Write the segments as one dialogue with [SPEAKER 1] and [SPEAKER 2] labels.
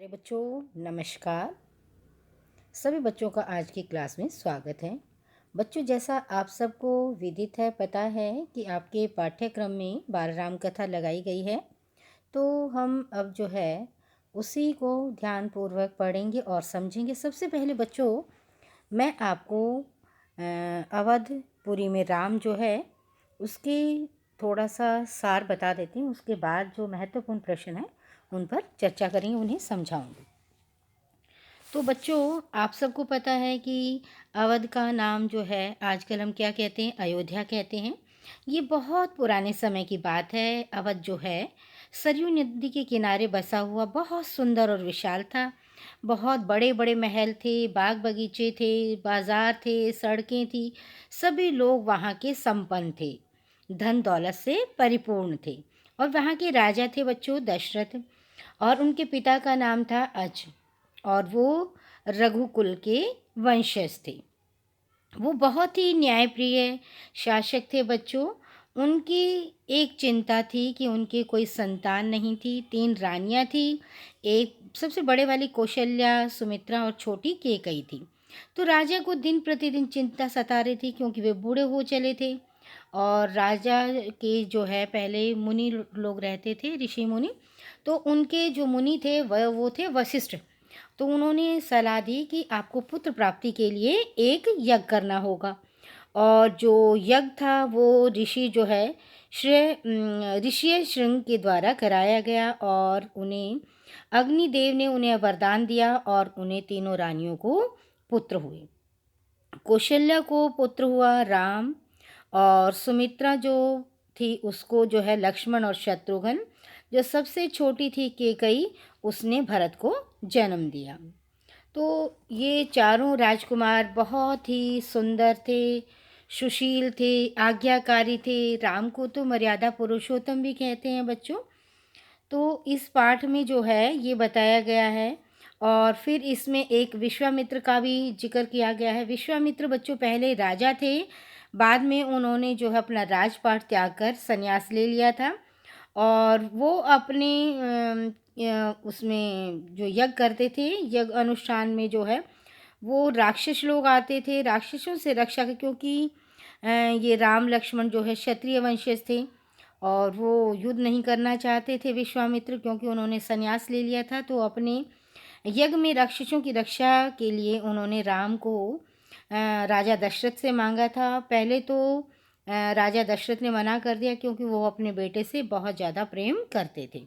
[SPEAKER 1] अरे बच्चों नमस्कार। सभी बच्चों का आज की क्लास में स्वागत है। बच्चों, जैसा आप सबको विदित है, पता है कि आपके पाठ्यक्रम में बाल राम कथा लगाई गई है। तो हम अब जो है उसी को ध्यानपूर्वक पढ़ेंगे और समझेंगे। सबसे पहले बच्चों, मैं आपको अवधपुरी में राम जो है उसके थोड़ा सा सार बता देती हूँ। उसके बाद जो महत्वपूर्ण प्रश्न है उन पर चर्चा करेंगे, उन्हें समझाऊंगी। तो बच्चों, आप सबको पता है कि अवध का नाम जो है आजकल हम क्या कहते हैं, अयोध्या कहते हैं। ये बहुत पुराने समय की बात है। अवध जो है सरयू नदी के किनारे बसा हुआ बहुत सुंदर और विशाल था। बहुत बड़े बड़े महल थे, बाग बगीचे थे, बाजार थे, सड़कें थी। सभी लोग वहाँ के संपन्न थे, धन दौलत से परिपूर्ण थे। और वहाँ के राजा थे बच्चों दशरथ, और उनके पिता का नाम था अज, और वो रघुकुल के वंशज थे। वो बहुत ही न्यायप्रिय शासक थे बच्चों। उनकी एक चिंता थी कि उनके कोई संतान नहीं थी। 3 रानियां थी। एक सबसे बड़े वाली कौशल्या, सुमित्रा और छोटी केकई थी। तो राजा को दिन प्रतिदिन चिंता सता रही थी, क्योंकि वे बूढ़े हो चले थे। और राजा के जो है पहले मुनि लोग रहते थे, ऋषि मुनि। तो उनके जो मुनि थे वह वो थे वशिष्ठ। तो उन्होंने सलाह दी कि आपको पुत्र प्राप्ति के लिए एक यज्ञ करना होगा। और जो यज्ञ था वो ऋषि जो है ऋषि शृंग के द्वारा कराया गया, और उन्हें अग्निदेव ने उन्हें वरदान दिया और उन्हें तीनों रानियों को पुत्र हुए। कौशल्या को पुत्र हुआ राम, और सुमित्रा जो थी उसको जो है लक्ष्मण और शत्रुघ्न। जो सबसे छोटी थी केकई, उसने भरत को जन्म दिया। तो ये चारों राजकुमार बहुत ही सुंदर थे, सुशील थे, आज्ञाकारी थे। राम को तो मर्यादा पुरुषोत्तम भी कहते हैं बच्चों। तो इस पाठ में जो है ये बताया गया है। और फिर इसमें एक विश्वामित्र का भी जिक्र किया गया है। विश्वामित्र बच्चों पहले राजा थे, बाद में उन्होंने जो है अपना राजपाट त्याग कर संन्यास ले लिया था। और वो अपने उसमें जो यज्ञ करते थे, यज्ञ अनुष्ठान में जो है वो राक्षस लोग आते थे, राक्षसों से रक्षा के, क्योंकि ये राम लक्ष्मण जो है क्षत्रिय वंशज थे और वो युद्ध नहीं करना चाहते थे विश्वामित्र, क्योंकि उन्होंने संन्यास ले लिया था। तो अपने यज्ञ में राक्षसों की रक्षा के लिए उन्होंने राम को राजा दशरथ से मांगा था। पहले तो राजा दशरथ ने मना कर दिया, क्योंकि वो अपने बेटे से बहुत ज़्यादा प्रेम करते थे।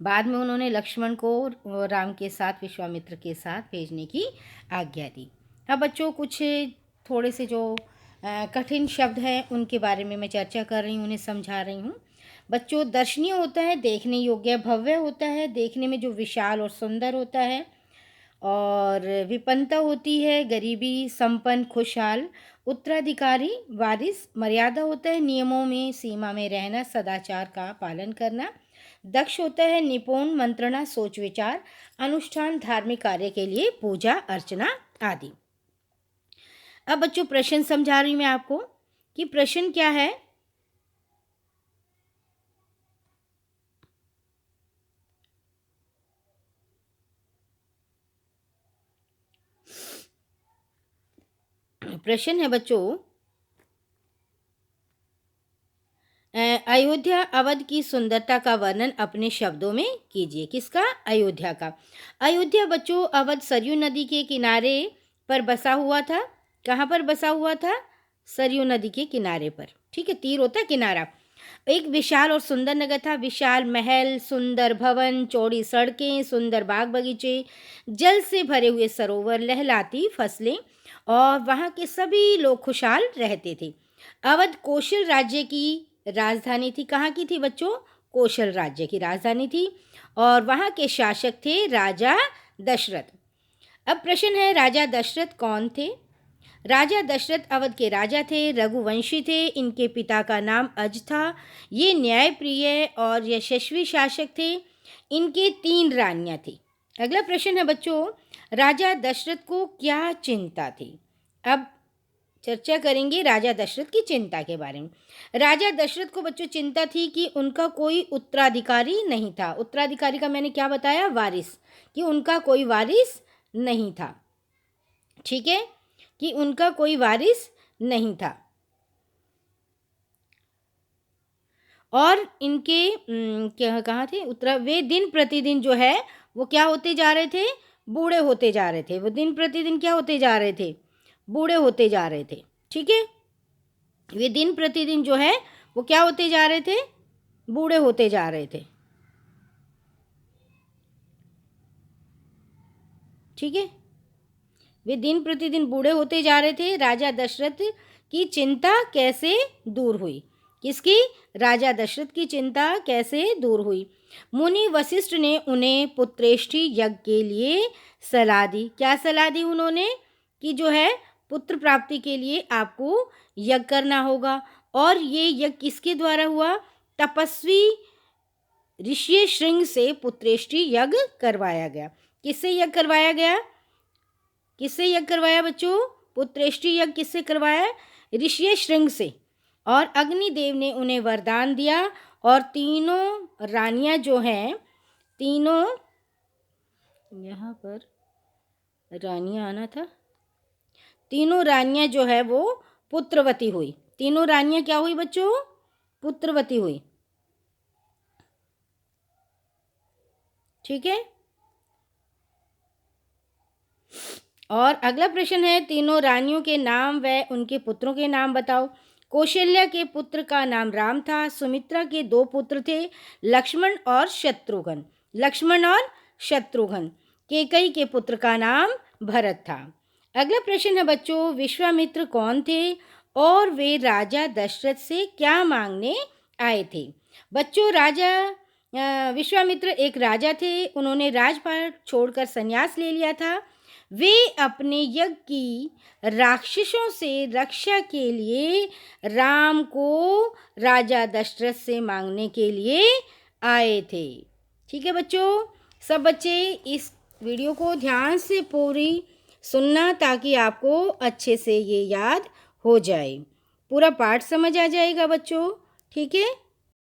[SPEAKER 1] बाद में उन्होंने लक्ष्मण को राम के साथ विश्वामित्र के साथ भेजने की आज्ञा दी। अब बच्चों, कुछ थोड़े से जो कठिन शब्द हैं उनके बारे में मैं चर्चा कर रही हूँ, उन्हें समझा रही हूँ। बच्चों, दर्शनीय होता है, देखने योग्य, भव्य होता है, देखने में जो विशाल और सुंदर होता है। और विपन्नता होती है, गरीबी, संपन्न, खुशहाल, उत्तराधिकारी, वारिस, मर्यादा होता है, नियमों में सीमा में रहना, सदाचार का पालन करना। दक्ष होता है, निपुण, मंत्रणा, सोच विचार, अनुष्ठान, धार्मिक कार्य के लिए पूजा अर्चना आदि। अब बच्चों प्रश्न समझा रही हूँ मैं आपको कि प्रश्न क्या है। प्रश्न है बच्चों, अयोध्या अवध की सुंदरता का वर्णन अपने शब्दों में कीजिए। किसका? अयोध्या का। अयोध्या बच्चों अवध सरयू नदी के किनारे पर बसा हुआ था। कहाँ पर बसा हुआ था? सरयू नदी के किनारे पर। ठीक है, तीर होता है किनारा। एक विशाल और सुंदर नगर था। विशाल महल, सुंदर भवन, चौड़ी सड़कें, सुंदर बाग बगीचे, जल से भरे हुए सरोवर, लहलाती फसलें, और वहाँ के सभी लोग खुशहाल रहते थे। अवध कौशल राज्य की राजधानी थी। कहाँ की थी बच्चों? कौशल राज्य की राजधानी थी, और वहाँ के शासक थे राजा दशरथ। अब प्रश्न है, राजा दशरथ कौन थे? राजा दशरथ अवध के राजा थे, रघुवंशी थे। इनके पिता का नाम अज था। ये न्यायप्रिय और यशस्वी शासक थे। इनके 3 रानियां थी। अगला प्रश्न है बच्चों, राजा दशरथ को क्या चिंता थी? अब चर्चा करेंगे राजा दशरथ की चिंता के बारे में। राजा दशरथ को बच्चों चिंता थी कि उनका कोई उत्तराधिकारी नहीं था। उत्तराधिकारी का मैंने क्या बताया? वारिस, कि उनका कोई वारिस नहीं था। ठीक है, कि उनका कोई वारिस नहीं था। और इनके क्या कहाँ थे? वे दिन प्रतिदिन जो है वो क्या होते जा रहे थे? बूढ़े होते जा रहे थे। वो दिन प्रतिदिन क्या होते जा रहे थे? बूढ़े होते जा रहे थे। ठीक है, वे दिन प्रतिदिन जो है वो क्या होते जा रहे थे? बूढ़े होते जा रहे थे। ठीक है, वे दिन प्रतिदिन बूढ़े होते जा रहे थे। राजा दशरथ की चिंता कैसे दूर हुई? किसकी? राजा दशरथ की चिंता कैसे दूर हुई? मुनि वशिष्ठ ने उन्हें पुत्रेष्टि यज्ञ के लिए सलाह दी। क्या सलाह दी उन्होंने? कि जो है पुत्र प्राप्ति के लिए आपको यज्ञ करना होगा। और ये यज्ञ किसके द्वारा हुआ? तपस्वी ऋषि श्रृंग से पुत्रेष्टि यज्ञ करवाया गया। किससे यज्ञ करवाया गया? किससे यज्ञ करवाया बच्चों? पुत्रेष्टि यज्ञ किससे करवाया? ऋषि श्रृंग से। और अग्निदेव ने उन्हें वरदान दिया और तीनों रानियां जो हैं, तीनों, यहाँ पर रानियां आना था, तीनों रानियां जो है वो पुत्रवती हुई। तीनों रानियां क्या हुई बच्चों? पुत्रवती हुई। ठीक है, और अगला प्रश्न है, तीनों रानियों के नाम व उनके पुत्रों के नाम बताओ। कौशल्या के पुत्र का नाम राम था। सुमित्रा के 2 पुत्र थे, लक्ष्मण और शत्रुघ्न। लक्ष्मण और शत्रुघ्न। कैकेयी के पुत्र का नाम भरत था। अगला प्रश्न है बच्चों, विश्वामित्र कौन थे और वे राजा दशरथ से क्या मांगने आए थे? बच्चों, राजा विश्वामित्र एक राजा थे। उन्होंने राजपाट छोड़कर संन्यास ले लिया था। वे अपने यज्ञ की राक्षसों से रक्षा के लिए राम को राजा दशरथ से मांगने के लिए आए थे। ठीक है बच्चों, सब बच्चे इस वीडियो को ध्यान से पूरी सुनना ताकि आपको अच्छे से ये याद हो जाए। पूरा पाठ समझ आ जाएगा बच्चों। ठीक है।